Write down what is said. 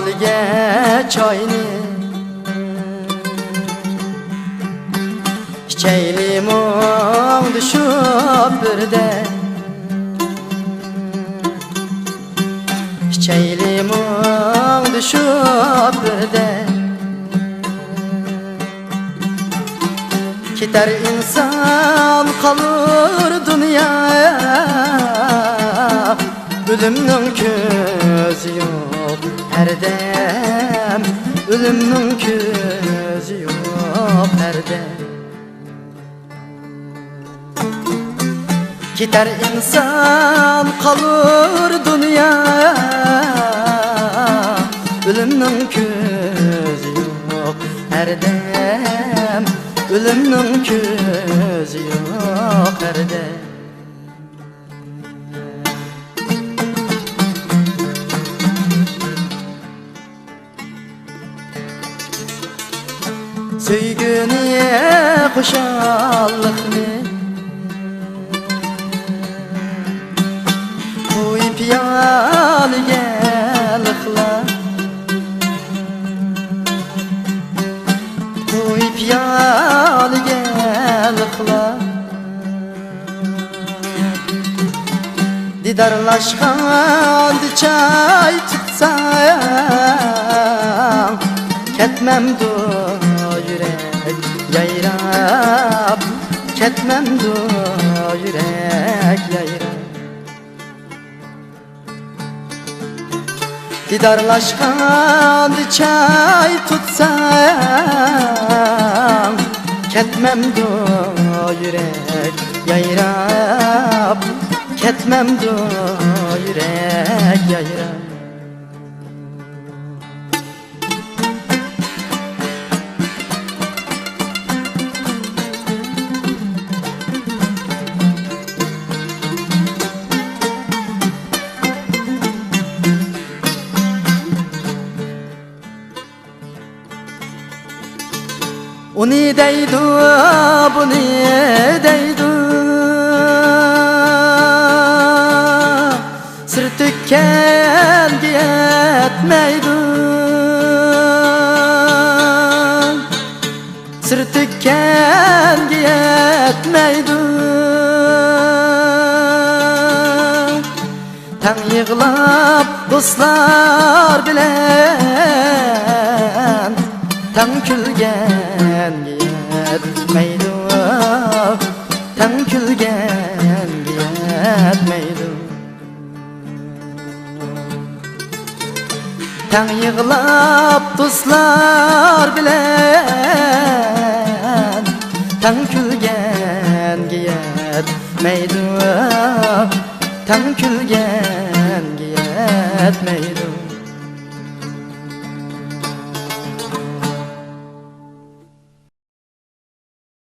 piyolga choyni ichayli mung düşüp birde ichayli mung düşüp birde Keter insan kalır dünyaya Ölümnün közü yok her dem Ölümnün közü yok her dem Keter insan kalır dünyaya Ölümnün közü yok her dem Ölümnün közü yok her dem Söygüne kuşallıkni Kuy piyolga lıkla Kuy piyolga lıkla Didarlaşkan çay tutsam Ketmemdu yürek yayrab Ketmemdu yürek yayrab Didarlaşkan çay tutsam Ketmemdu yürek yayrab Ketmemdu yürek yayrab Uni deydu, buni deydu Sır tükkengi yetmeydu Sır tükkengi yetmeydu Tan yığlap dostlar bilen Tan külgen yetmeydu Tan külgen yetmeydu Tan yığlap dostlar bilen Tan külgen yetmeydu Tan külgen yetmeydu